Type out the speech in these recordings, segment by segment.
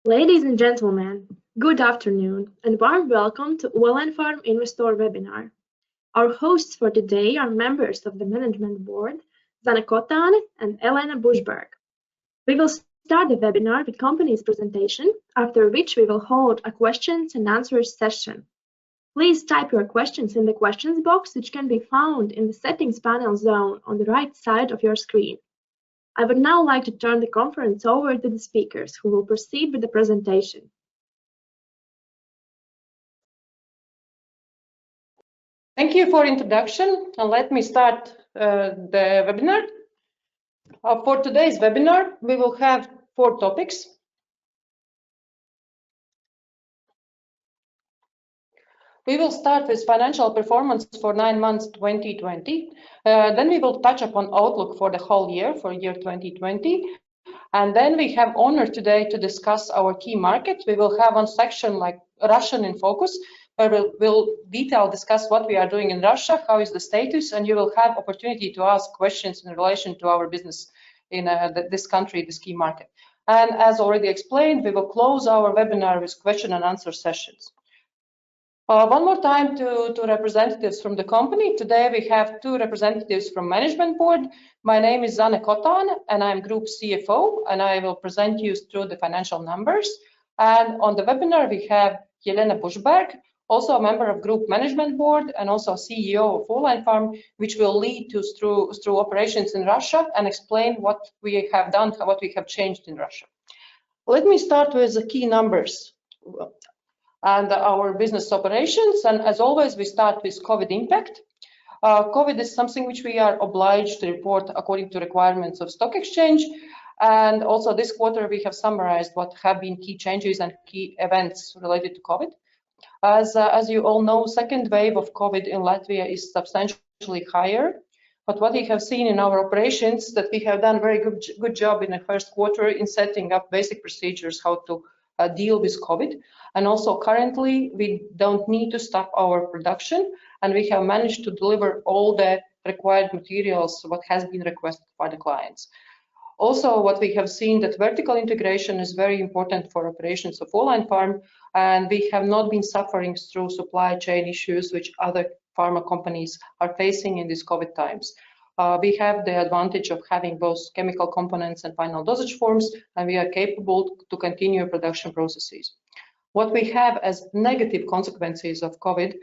Ladies and gentlemen, good afternoon and warm welcome to Olainfarm Investor Webinar. Our hosts for today are members of the Management Board, Zane Kotāne and Elena Bushberg. We will start the webinar with company's presentation, after which we will hold a questions and answers session. Please type your questions in the questions box, which can be found in the settings panel zone on the right side of your screen. I would now like to turn the conference over to the speakers who will proceed with the presentation. Thank you for introduction, and let me start the webinar. For today's webinar, we will have 4 topics. We will start with financial performance for 9 months 2020. Then we will touch upon outlook for the whole year, for year 2020. And then we have honor today to discuss our key markets. We will have one section like Russian in focus, where we'll detail discuss what we are doing in Russia, how is the status, and you will have opportunity to ask questions in relation to our business in this country, this key market. And as already explained, we will close our webinar with question and answer sessions. One more time to representatives from the company. Today we have 2 representatives from Management Board. My name is Zane Kotāne and I'm Group CFO, and I will present you through the financial numbers. And on the webinar we have Elena Bushberg, also a member of Group Management Board and also CEO of Olainfarm, which will lead us through operations in Russia and explain what we have done, what we have changed in Russia. Let me start with the key numbers and our business operations, and as always we start with COVID impact. COVID is something which we are obliged to report according to requirements of stock exchange, and also this quarter we have summarized what have been key changes and key events related to COVID. As you all know, second wave of COVID in Latvia is substantially higher, but what we have seen in our operations that we have done very good job in the first quarter in setting up basic procedures how to deal with COVID. And also currently we don't need to stop our production, and we have managed to deliver all the required materials what has been requested by the clients. Also what we have seen that vertical integration is very important for operations of Olainfarm, and we have not been suffering through supply chain issues which other pharma companies are facing in these COVID times. We have the advantage of having both chemical components and final dosage forms, and we are capable to continue production processes. What we have as negative consequences of COVID,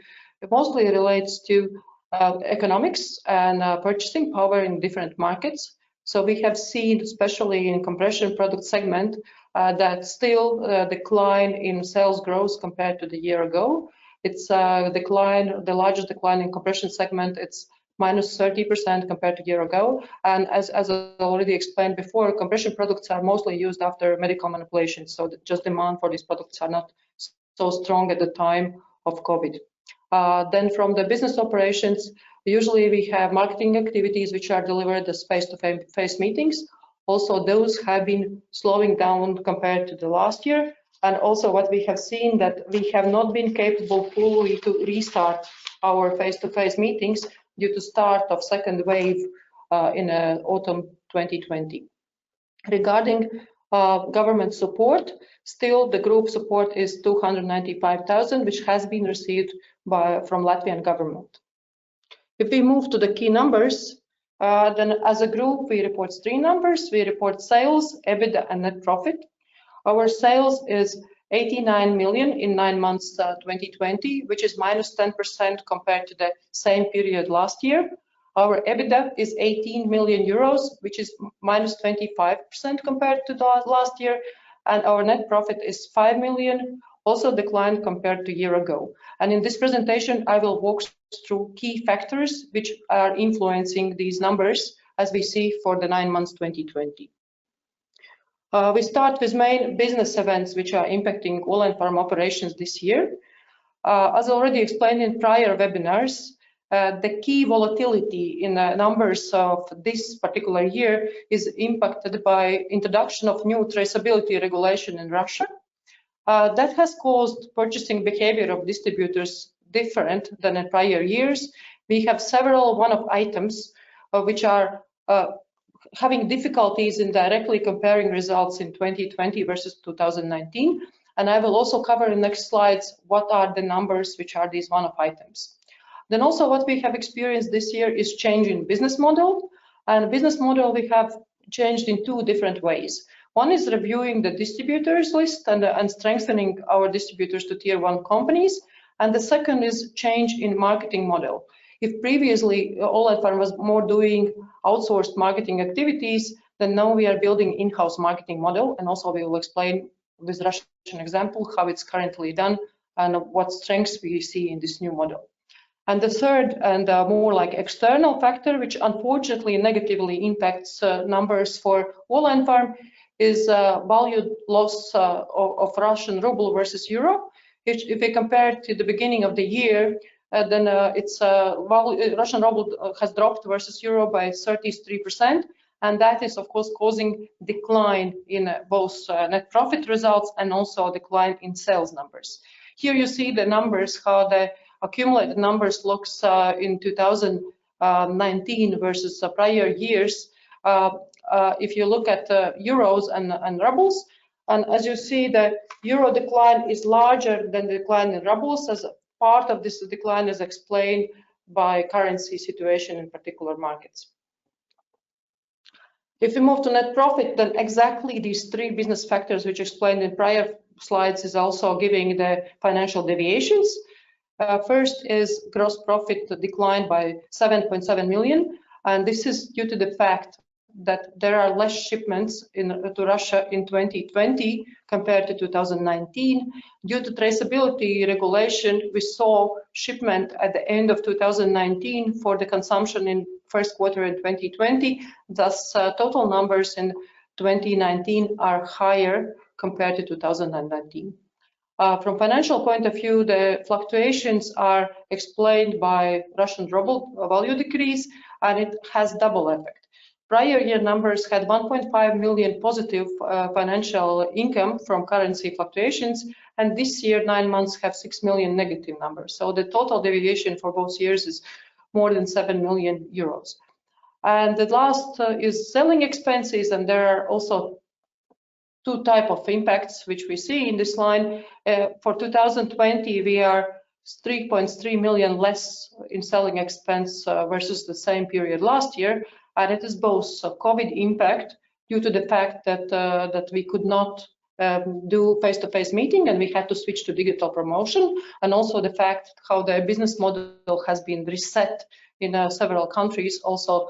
it mostly relates to economics and purchasing power in different markets. So we have seen, especially in compression product segment, that still decline in sales growth compared to the year ago. It's the largest decline in compression segment. It's minus 30% compared to a year ago. And as I already explained before, compression products are mostly used after medical manipulation, so just demand for these products are not so strong at the time of COVID. Then from the business operations, usually we have marketing activities which are delivered as face-to-face meetings. Also those have been slowing down compared to the last year. And also what we have seen that we have not been capable fully to restart our face-to-face meetings due to start of second wave in autumn 2020. Regarding government support, still the group support is 295,000, which has been received from Latvian government. If we move to the key numbers, then as a group we report 3 numbers. We report sales, EBITDA and net profit. Our sales is 89 million in 9 months 2020, which is minus 10% compared to the same period last year. Our EBITDA is 18 million euros, which is minus 25% compared to the last year. And our net profit is 5 million, also declined compared to a year ago. And in this presentation, I will walk through key factors which are influencing these numbers as we see for the 9 months 2020. We start with main business events which are impacting Olainfarm operations this year. As already explained in prior webinars, the key volatility in the numbers of this particular year is impacted by introduction of new traceability regulation in Russia. That has caused purchasing behavior of distributors different than in prior years. We have several one-off items which are having difficulties in directly comparing results in 2020 versus 2019. And I will also cover in next slides what are the numbers which are these one-off items. Then also what we have experienced this year is change in business model. And business model we have changed in two different ways. One is reviewing the distributors list and strengthening our distributors to tier 1 companies. And the second is change in marketing model. If previously Olainfarm was more doing outsourced marketing activities, then now we are building in-house marketing model. And also we will explain with Russian example how it's currently done and what strengths we see in this new model. And the third and more like external factor, which unfortunately negatively impacts numbers for Olainfarm, is value loss of Russian ruble versus euro. If we compare to the beginning of the year, then Russian ruble has dropped versus euro by 33%, and that is of course causing decline in both net profit results and also decline in sales numbers. Here you see the numbers, how the accumulated numbers looks in 2019 versus prior years. If you look at euros and rubles, and as you see, the euro decline is larger than the decline in rubles, as part of this decline is explained by currency situation in particular markets. If we move to net profit, then exactly these three business factors which explained in prior slides is also giving the financial deviations. First is gross profit declined by 7.7 million, and this is due to the fact that there are less shipments to Russia in 2020 compared to 2019. Due to traceability regulation, we saw shipment at the end of 2019 for the consumption in first quarter in 2020. Thus, total numbers in 2019 are higher compared to 2019. From financial point of view, the fluctuations are explained by Russian ruble value decrease, and it has double effect. Prior year numbers had 1.5 million positive financial income from currency fluctuations, and this year 9 months have 6 million negative numbers. So the total deviation for both years is more than 7 million euros. And the last is selling expenses, and there are also two types of impacts which we see in this line. For 2020, we are 3.3 million less in selling expense versus the same period last year, and it is both a COVID impact due to the fact that that we could not do face-to-face meeting and we had to switch to digital promotion, and also the fact how the business model has been reset in several countries, also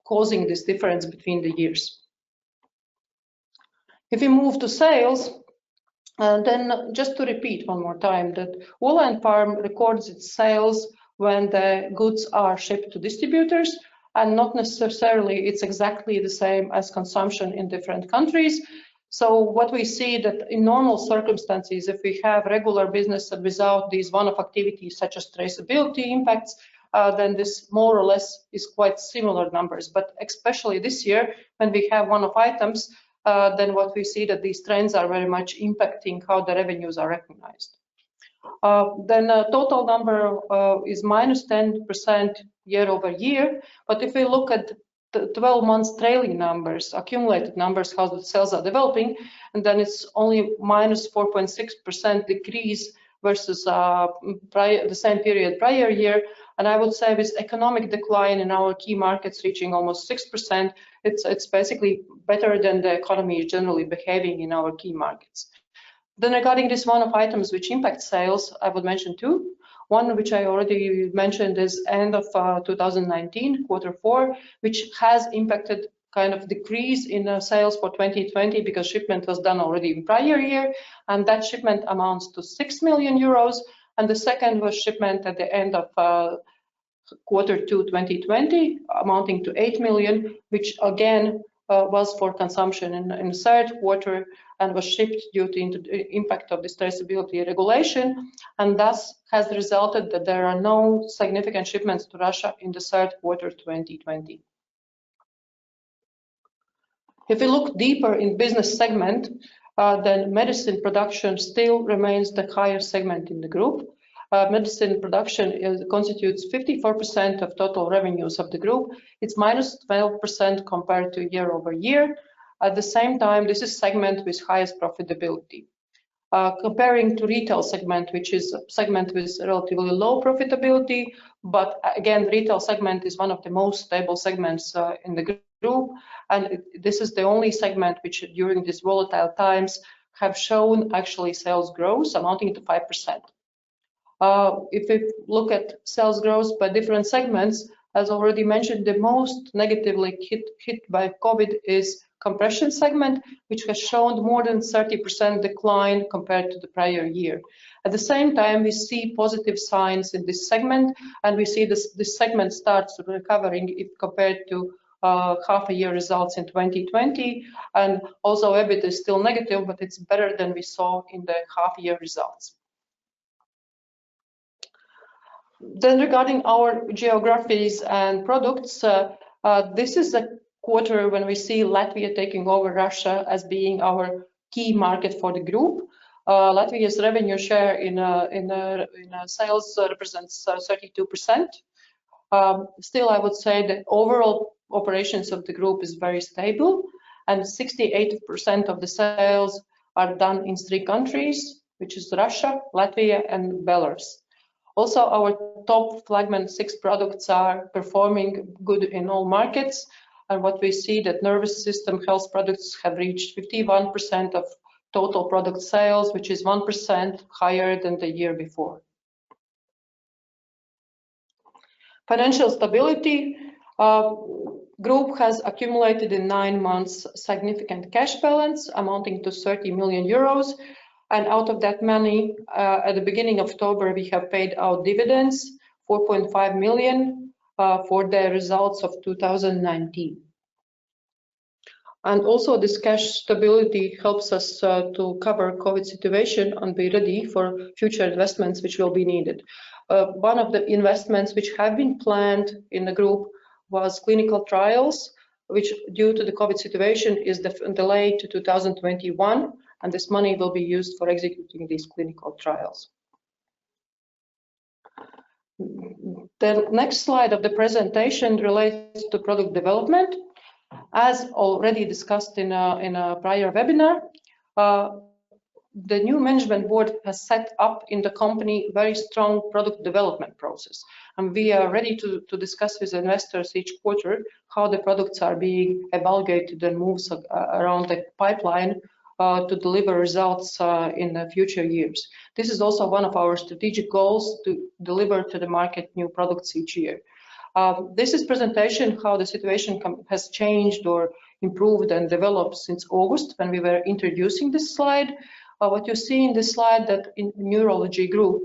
causing this difference between the years. If we move to sales, then just to repeat one more time that Olainfarm records its sales when the goods are shipped to distributors, and not necessarily it's exactly the same as consumption in different countries. So what we see that in normal circumstances, if we have regular business and without these one-off activities such as traceability impacts, then this more or less is quite similar numbers. But especially this year, when we have one-off items, then what we see that these trends are very much impacting how the revenues are recognized. Then total number is minus 10% year over year. But if we look at the 12 months trailing numbers, accumulated numbers, how the sales are developing, and then it's only minus 4.6% decrease versus the same period prior year. And I would say with economic decline in our key markets reaching almost 6%, it's basically better than the economy is generally behaving in our key markets. Then regarding this one-off items which impact sales, I would mention two. One which I already mentioned is end of 2019, Q4, which has impacted kind of decrease in sales for 2020 because shipment was done already in prior year, and that shipment amounts to 6 million euros. And the second was shipment at the end of Q2 2020, amounting to 8 million, which again was for consumption in the third quarter and was shipped due to the impact of this traceability regulation, and thus has resulted that there are no significant shipments to Russia in the third quarter 2020. If we look deeper in business segment, then medicine production still remains the higher segment in the group. medicine production constitutes 54% of total revenues of the group. It's minus 12% compared to year-over-year. At the same time, this is segment with highest profitability. Comparing to retail segment, which is a segment with relatively low profitability, but again, retail segment is one of the most stable segments in the group, and this is the only segment which during these volatile times have shown actually sales growth amounting to 5%. If we look at sales growth by different segments, as already mentioned, the most negatively hit by COVID is compression segment, which has shown more than 30% decline compared to the prior year. At the same time, we see positive signs in this segment, and we see this segment starts recovering if compared to half a year results in 2020, and also EBIT is still negative, but it's better than we saw in the half year results. Then regarding our geographies and products, this is a quarter when we see Latvia taking over Russia as being our key market for the group. Latvia's revenue share in sales represents 32%. Still, I would say the overall operations of the group is very stable, and 68% of the sales are done in 3 countries, which is Russia, Latvia, and Belarus. Also, our top flagman 6 products are performing good in all markets, and what we see that nervous system health products have reached 51% of total product sales, which is 1% higher than the year before. Financial stability. Group has accumulated in 9 months significant cash balance amounting to 30 million euros. And out of that money, at the beginning of October, we have paid out dividends, 4.5 million for the results of 2019. And also this cash stability helps us to cover COVID situation and be ready for future investments which will be needed. One of the investments which have been planned in the group was clinical trials, which due to the COVID situation is delayed to 2021, and this money will be used for executing these clinical trials. The next slide of the presentation relates to product development. As already discussed in a prior webinar, the new management board has set up in the company very strong product development process, and we are ready to discuss with investors each quarter how the products are being evaluated and moves around the pipeline to deliver results in the future years. This is also one of our strategic goals, to deliver to the market new products each year. This is presentation how the situation has changed or improved and developed since August when we were introducing this slide. What you see in this slide that in neurology group,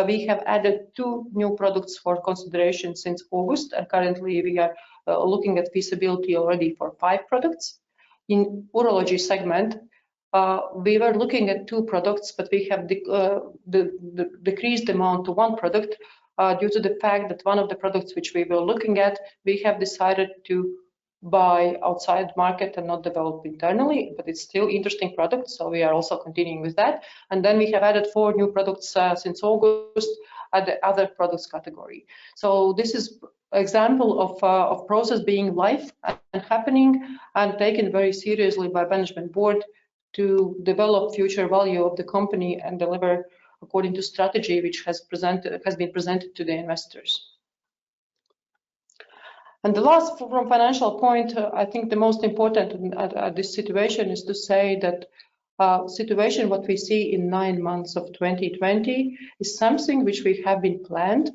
we have added 2 new products for consideration since August, and currently we are looking at feasibility already for 5 products. In urology segment, we were looking at 2 products, but we have decreased the amount to 1 product due to the fact that one of the products which we were looking at, we have decided to buy outside market and not develop internally, but it's still interesting product, so we are also continuing with that. And then we have added 4 new products since August at the other products category. So this is example of process being live and happening and taken very seriously by management board to develop future value of the company and deliver according to strategy which has been presented to the investors. And the last, from financial point, I think the most important at this situation is to say that situation what we see in 9 months of 2020 is something which we have been planned,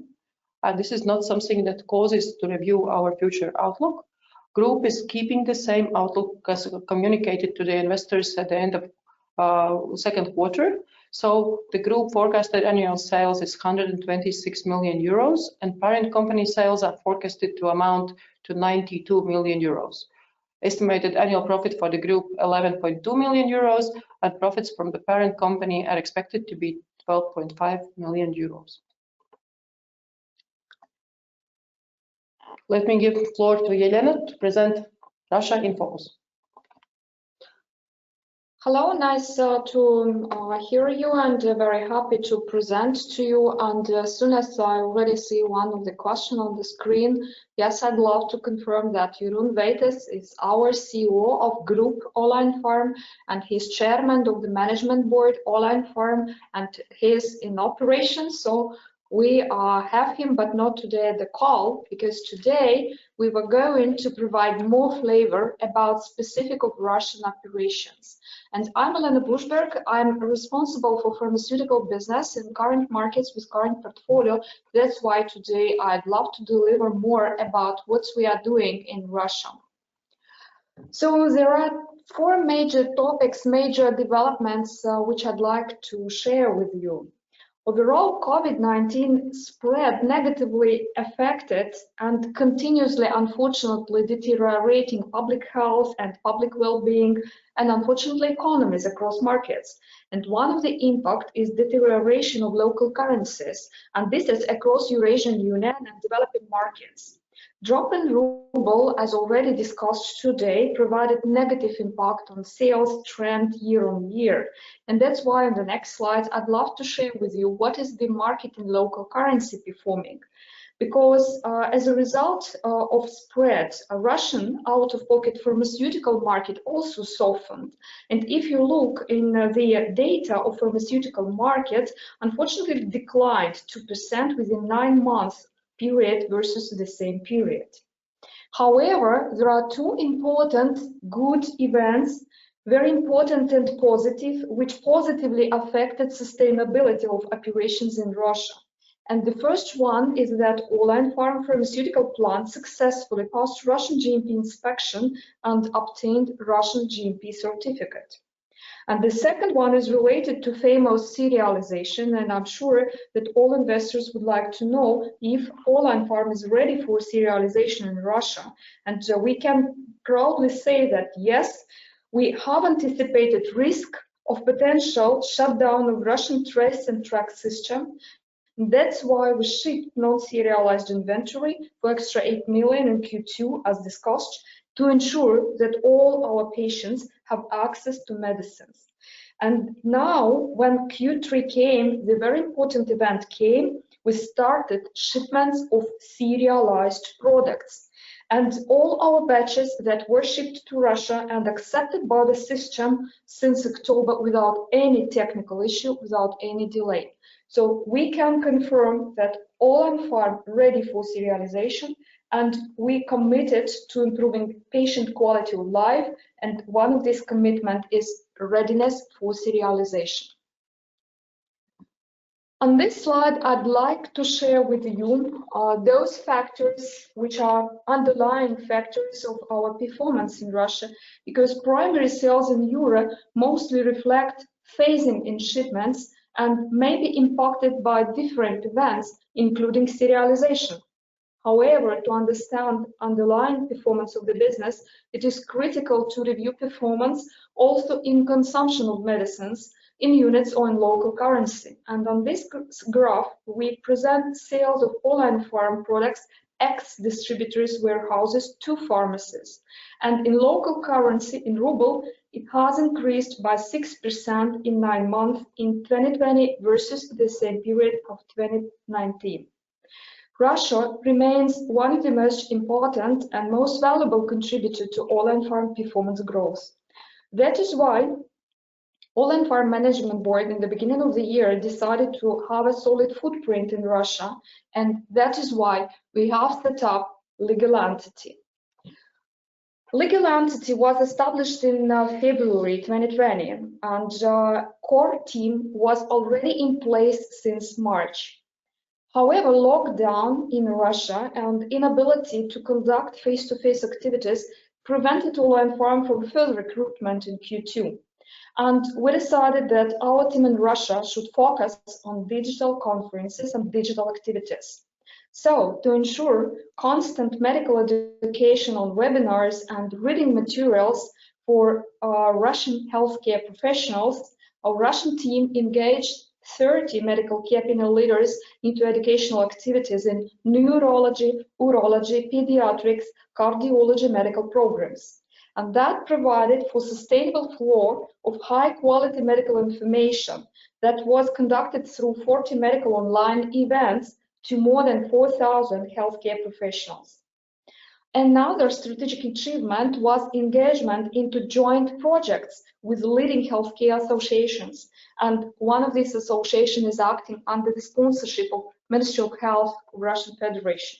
and this is not something that causes to review our future outlook. Group is keeping the same outlook as communicated to the investors at the end of 2nd quarter. So the group forecasted annual sales is 126 million euros, and parent company sales are forecasted to amount to 92 million euros. Estimated annual profit for the group 11.2 million euros, and profits from the parent company are expected to be 12.5 million euros. Let me give the floor to Elena to present Russia in focus. Hello, nice to hear you and very happy to present to you. And as soon as I already see one of the questions on the screen, yes, I'd love to confirm that Jeroen Waites is our CEO of Group Olainfarm and he's chairman of the management board Olainfarm and he's in operations. So we have him, but not today at the call, because today we were going to provide more flavor about specific of Russian operations. And I'm Elena Bushberg. I'm responsible for pharmaceutical business in current markets with current portfolio. That's why today I'd love to deliver more about what we are doing in Russia. So there are four major topics, major developments, which I'd like to share with you. Overall, COVID-19 spread negatively affected and continuously, unfortunately, deteriorating public health and public well-being and, unfortunately, economies across markets. And one of the impact is deterioration of local currencies, and this is across Eurasian Union and developing markets. Drop in ruble, as already discussed today, provided negative impact on sales trend year on year. And that's why in the next slide, I'd love to share with you what is the market in local currency performing. Because as a result of spread, a Russian out-of-pocket pharmaceutical market also softened. And if you look in the data of pharmaceutical market, unfortunately declined 2% within 9 months period versus the same period. However, there are two important good events, very important and positive, which positively affected sustainability of operations in Russia. And the first one is that Olainfarm pharmaceutical plant successfully passed Russian GMP inspection and obtained Russian GMP certificate. And the second one is related to famous serialization, and I'm sure that all investors would like to know if Olainfarm is ready for serialization in Russia. And we can proudly say that yes, we have anticipated risk of potential shutdown of Russian trace and track system. That's why we shipped non-serialized inventory for extra 8 million in Q2 as discussed, to ensure that all our patients have access to medicines. And now, when Q3 came, the very important event came, we started shipments of serialized products. And all our batches that were shipped to Russia and accepted by the system since October without any technical issue, without any delay. So we can confirm that Olainfarm ready for serialization, and we committed to improving patient quality of life, and one of this commitment is readiness for serialization. On this slide, I'd like to share with you those factors which are underlying factors of our performance in Russia, because primary sales in Euro mostly reflect phasing in shipments and may be impacted by different events, including serialization. However, to understand underlying performance of the business, it is critical to review performance also in consumption of medicines in units or in local currency. And on this graph, we present sales of Olainfarm products ex-distributors warehouses to pharmacies. And in local currency, in ruble, it has increased by 6% in 9 months in 2020 versus the same period of 2019. Russia remains one of the most important and most valuable contributors to Olainfarm performance growth. That is why Olainfarm Management Board in the beginning of the year decided to have a solid footprint in Russia, and that is why we have set up legal entity. Legal entity was established in February 2020, and core team was already in place since March. However, lockdown in Russia and inability to conduct face-to-face activities prevented Olainfarm from further recruitment in Q2. And we decided that our team in Russia should focus on digital conferences and digital activities. So, to ensure constant medical education on webinars and reading materials for Russian healthcare professionals, our Russian team engaged 30 medical key opinion leaders into educational activities in neurology, urology, pediatrics, cardiology medical programs. and that provided for sustainable flow of high-quality medical information that was conducted through 40 medical online events to more than 4,000 healthcare professionals. Another strategic achievement was engagement into joint projects with leading healthcare associations, and one of these associations is acting under the sponsorship of Ministry of Health of Russian Federation.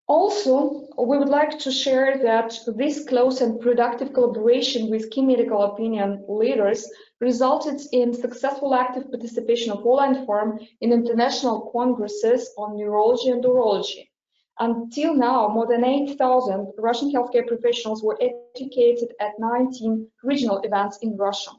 Also, we would like to share that this close and productive collaboration with key medical opinion leaders resulted in successful active participation of Olainfarm in international congresses on neurology and urology. Until now, more than 8,000 Russian healthcare professionals were educated at 19 regional events in Russia.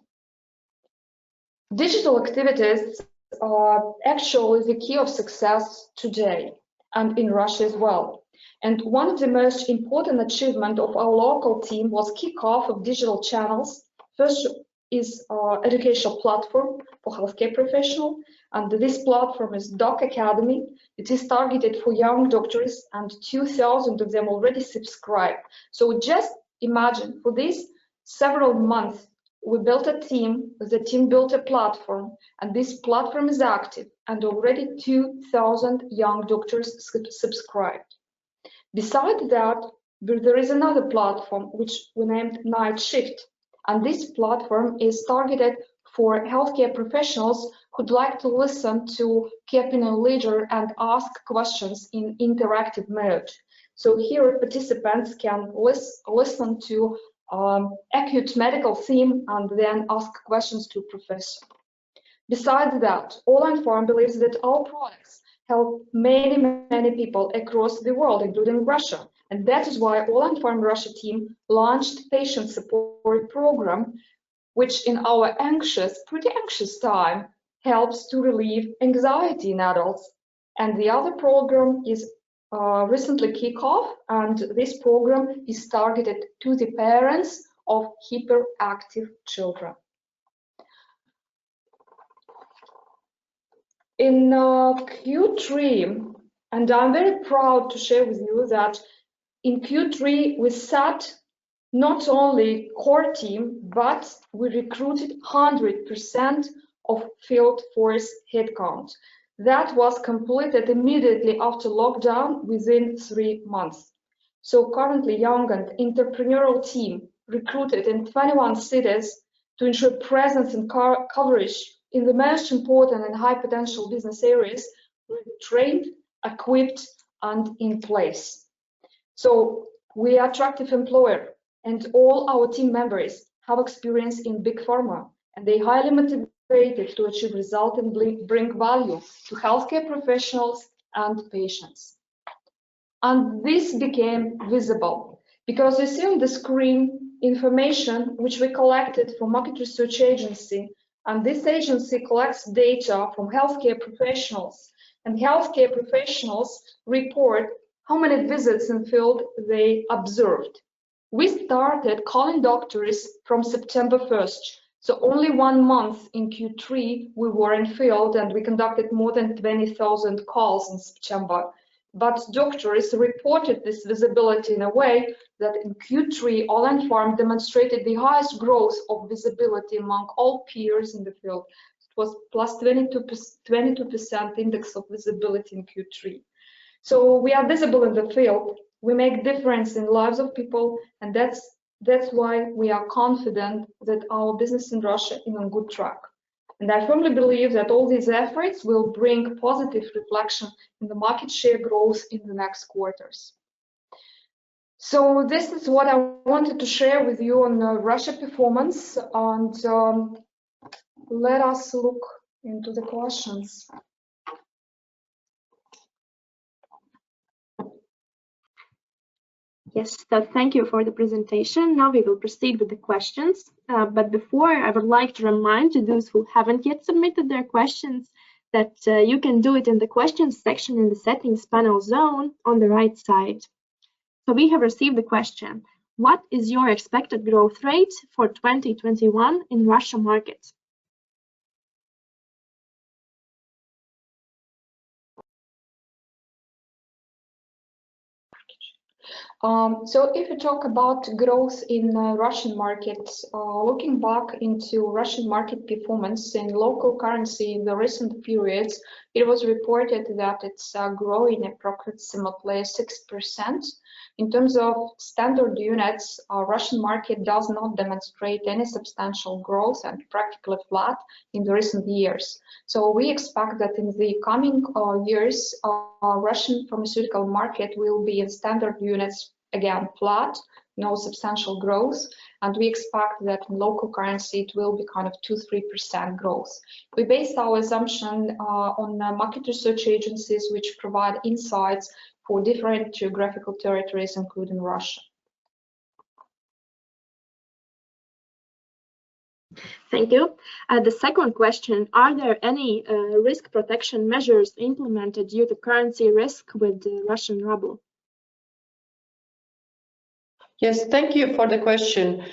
Digital activities are actually the key of success today and in Russia as well. And one of the most important achievements of our local team was kickoff of digital channels. First is our educational platform for healthcare professionals, and this platform is Doc Academy. It is targeted for young doctors, and 2,000 of them already subscribe. So just imagine, for these several months, we built a team, the team built a platform, and this platform is active, and already 2,000 young doctors subscribed. Besides that, there is another platform which we named Night Shift, and this platform is targeted for healthcare professionals who'd like to listen to key opinion leader and ask questions in interactive mode. So here participants can listen to acute medical theme and then ask questions to professor. Besides that, Olainfarm believes that our products help many people across the world, including Russia. And that is why Olainfarm Russia team launched patient support program, which in our pretty anxious time, helps to relieve anxiety in adults. And the other program is recently kicked off, and this program is targeted to the parents of hyperactive children. In Q3, and I'm very proud to share with you that in Q3 we set not only core team, but we recruited 100% of field force headcount. That was completed immediately after lockdown within 3 months. So currently young and entrepreneurial team recruited in 21 cities to ensure presence and coverage in the most important and high potential business areas, were trained, equipped, and in place. So we are attractive employer, and all our team members have experience in big pharma, and they highly motivated to achieve results and bring value to healthcare professionals and patients. And this became visible because you see on the screen information which we collected from market research agency, and this agency collects data from healthcare professionals, and healthcare professionals report how many visits in field they observed. We started calling doctors from September 1st, so only 1 month in Q3 we were in field, and we conducted more than 20,000 calls in September. But doctors reported this visibility in a way that in Q3, Olainfarm demonstrated the highest growth of visibility among all peers in the field. It was plus 22% index of visibility in Q3. So we are visible in the field. We make difference in lives of people, and that's why we are confident that our business in Russia is on good track. And I firmly believe that all these efforts will bring positive reflection in the market share growth in the next quarters. So this is what I wanted to share with you on Russia performance, and let us look into the questions. Yes, so thank you for the presentation. Now we will proceed with the questions. But before, I would like to remind to those who haven't yet submitted their questions that you can do it in the questions section in the settings panel zone on the right side. So we have received the question: what is your expected growth rate for 2021 in Russia market? So if you talk about growth in Russian markets, looking back into Russian market performance in local currency in the recent periods, it was reported that it's growing approximately 6%. In terms of standard units, Russian market does not demonstrate any substantial growth and practically flat in the recent years. So we expect that in the coming years, Russian pharmaceutical market will be in standard units again flat, no substantial growth, and we expect that in local currency it will be kind of 2-3% growth. We based our assumption on market research agencies which provide insights for different geographical territories, including Russia. Thank you. The second question, are there any risk protection measures implemented due to currency risk with the Russian ruble? Yes, thank you for the question.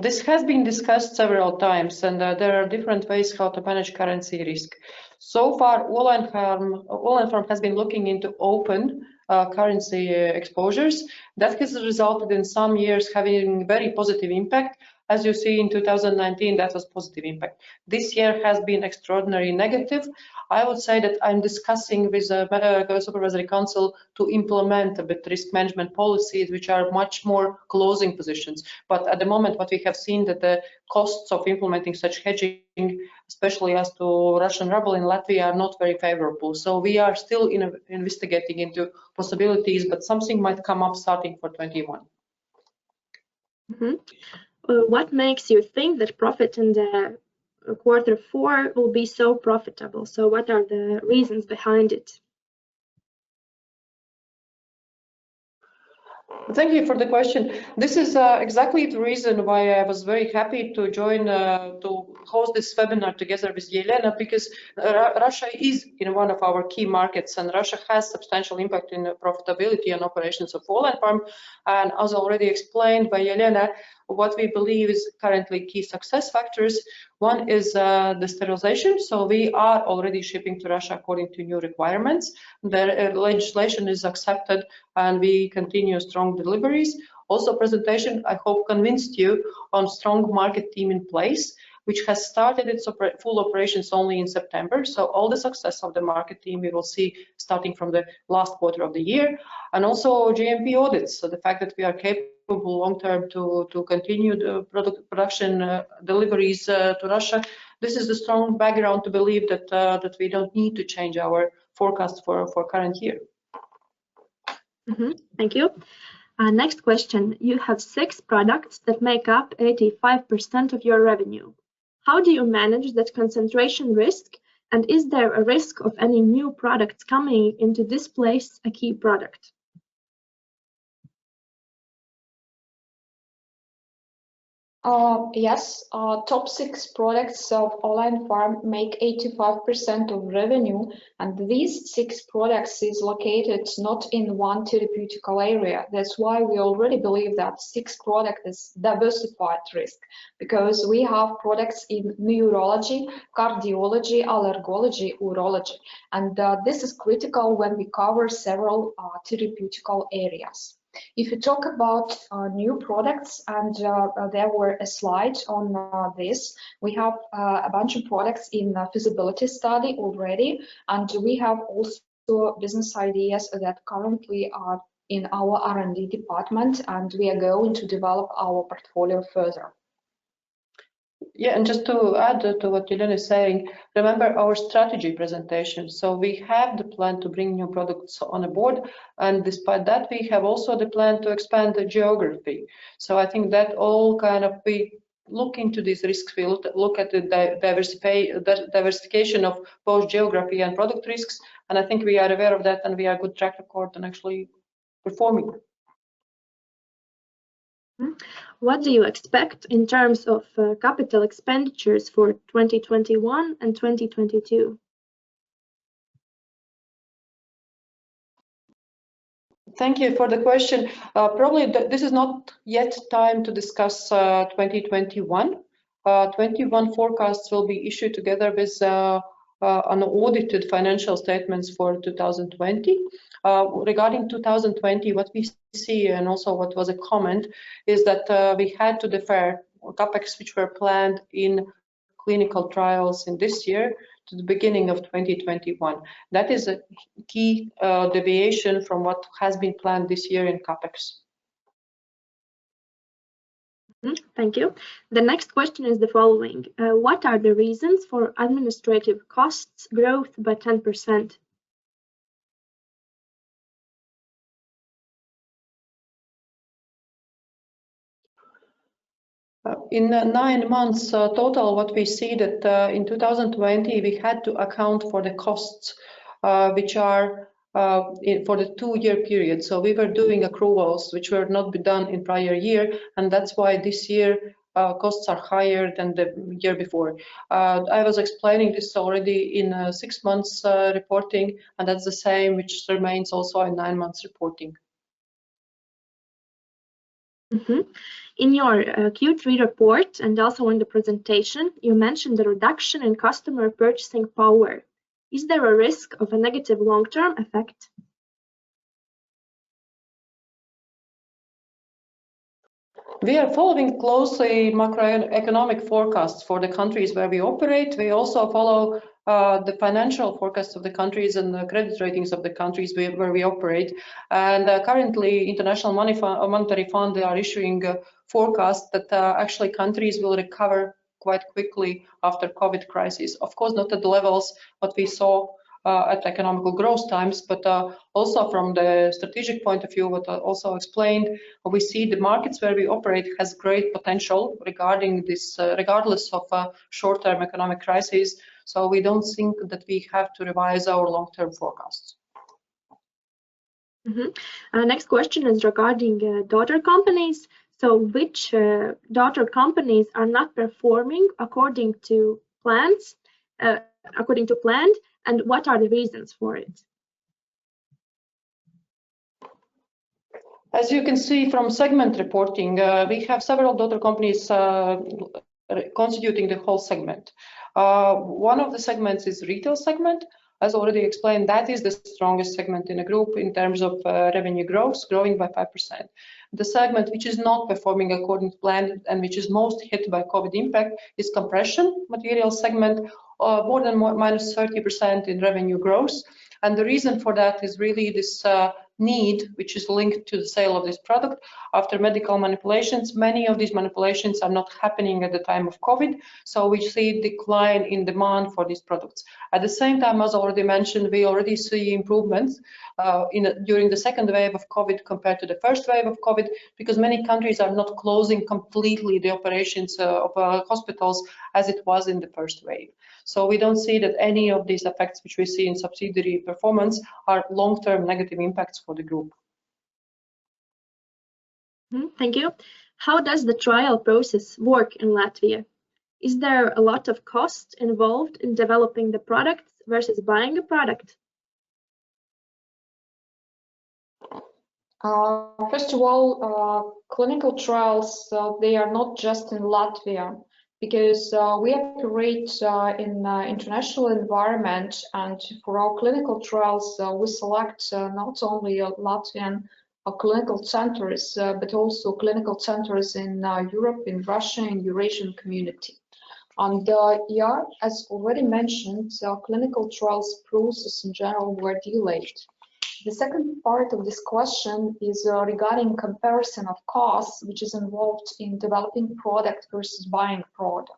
This has been discussed several times, and there are different ways how to manage currency risk. So far, Olainfarm has been looking into open currency exposures. That has resulted in some years having very positive impact. As you see in 2019, that was positive impact. This year has been extraordinarily negative. I would say that I'm discussing with the Supervisory Council to implement a bit risk management policies which are much more closing positions. But at the moment, what we have seen that the costs of implementing such hedging, especially as to Russian ruble in Latvia, are not very favorable. So we are still investigating into possibilities, but something might come up starting for 21. Mm-hmm. What makes you think that profit in the Q4 will be so profitable? So what are the reasons behind it? Thank you for the question. This is exactly the reason why I was very happy to join, to host this webinar together with Elena, because Russia is in one of our key markets, and Russia has substantial impact in the profitability and operations of Olainfarm. And as already explained by Elena, what we believe is currently key success factors. One is the sterilization. So we are already shipping to Russia according to new requirements. The legislation is accepted, and we continue strong deliveries. Also, presentation, I hope, convinced you on strong market team in place, which has started its full operations only in September. So all the success of the market team we will see starting from the last quarter of the year. And also GMP audits. So the fact that we are capable long-term to continue the production deliveries to Russia. This is the strong background to believe that that we don't need to change our forecast for current year. Mm-hmm. Thank you. Next question. You have 6 products that make up 85% of your revenue. How do you manage that concentration risk? And is there a risk of any new products coming in to displace a key product? Yes, top 6 products of Olainfarm make 85% of revenue, and these 6 products is located not in one therapeutical area. That's why we already believe that 6 products is diversified risk, because we have products in neurology, cardiology, allergology, urology, and this is critical when we cover several therapeutical areas. If you talk about new products, and there were a slide on this, we have a bunch of products in feasibility study already, and we have also business ideas that currently are in our R&D department, and we are going to develop our portfolio further. Yeah, and just to add to what Elena is saying, remember our strategy presentation. So we have the plan to bring new products on board, and despite that, we have also the plan to expand the geography. So I think that all kind of we look into these risks. We look at the diversification of both geography and product risks, and I think we are aware of that, and we are good track record and actually performing. What do you expect in terms of capital expenditures for 2021 and 2022? Thank you for the question. Probably this is not yet time to discuss 2021. 21 forecasts will be issued together with unaudited financial statements for 2020. Regarding 2020, what we see, and also what was a comment, is that we had to defer capex which were planned in clinical trials in this year to the beginning of 2021. That is a key deviation from what has been planned this year in capex. Thank you. The next question is the following. What are the reasons for administrative costs growth by 10%? In 9 months total, what we see that in 2020 we had to account for the costs which are for the 2-year period. So we were doing accruals which were not done in prior year, and that's why this year costs are higher than the year before. I was explaining this already in 6 months reporting, and that's the same which remains also in 9 months reporting. In your Q3 report and also in the presentation, you mentioned the reduction in customer purchasing power. Is there a risk of a negative long-term effect? We are following closely macroeconomic forecasts for the countries where we operate. We also follow the financial forecasts of the countries and the credit ratings of the countries where we operate. And currently, International Monetary Fund, they are issuing forecasts that actually countries will recover quite quickly after COVID crisis. Of course, not at the levels what we saw at economical growth times, but also from the strategic point of view, what I also explained, we see the markets where we operate has great potential regarding this, regardless of short-term economic crisis. So we don't think that we have to revise our long-term forecasts. Next question is regarding daughter companies. So which daughter companies are not performing according to plans, and what are the reasons for it? As you can see from segment reporting, we have several daughter companies constituting the whole segment. One of the segments is retail segment. As already explained, that is the strongest segment in the group in terms of revenue growth, growing by 5%. The segment which is not performing according to plan and which is most hit by COVID impact is compression material segment, more than minus 30% in revenue growth. And the reason for that is really this need, which is linked to the sale of this product. After medical manipulations, many of these manipulations are not happening at the time of COVID, so we see decline in demand for these products. At the same time, as already mentioned, we already see improvements during the second wave of COVID compared to the first wave of COVID, because many countries are not closing completely the operations of hospitals as it was in the first wave. So we don't see that any of these effects which we see in subsidiary performance are long-term negative impacts for the group. Thank you. How does the trial process work in Latvia? Is there a lot of cost involved in developing the product versus buying a product? First of all, clinical trials, they are not just in Latvia, because we operate in international environment, and for our clinical trials, we select not only Latvian clinical centers, but also clinical centers in Europe, in Russia, in Eurasian community. And yeah, as already mentioned, clinical trials process in general were delayed. The second part of this question is regarding comparison of costs, which is involved in developing product versus buying product.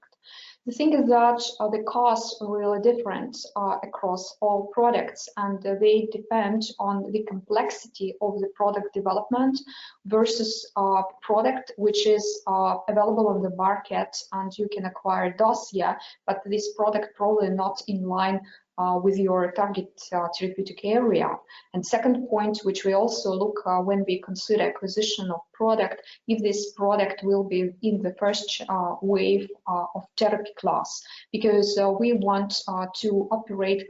The thing is that the costs are really different across all products, and they depend on the complexity of the product development versus product which is available on the market and you can acquire dossier, but this product probably not in line with your target therapeutic area. And second point, which we also look when we consider acquisition of product, if this product will be in the first wave of therapy class, because we want to operate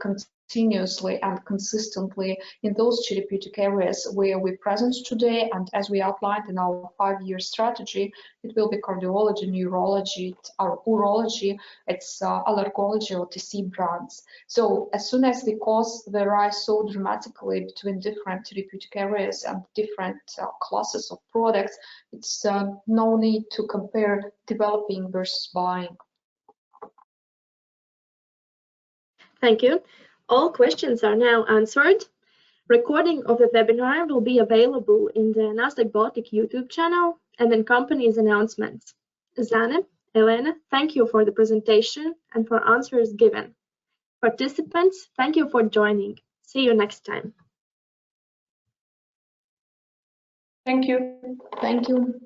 continuously and consistently in those therapeutic areas where we're present today. And as we outlined in our 5-year strategy, it will be cardiology, neurology, our urology, it's allergology, OTC brands. So as soon as the costs vary so dramatically between different therapeutic areas and different classes of products, it's no need to compare developing versus buying. Thank you. All questions are now answered. Recording of the webinar will be available in the Nasdaq Baltic YouTube channel and in company's announcements. Zane, Elena, thank you for the presentation and for answers given. Participants, thank you for joining. See you next time. Thank you. Thank you.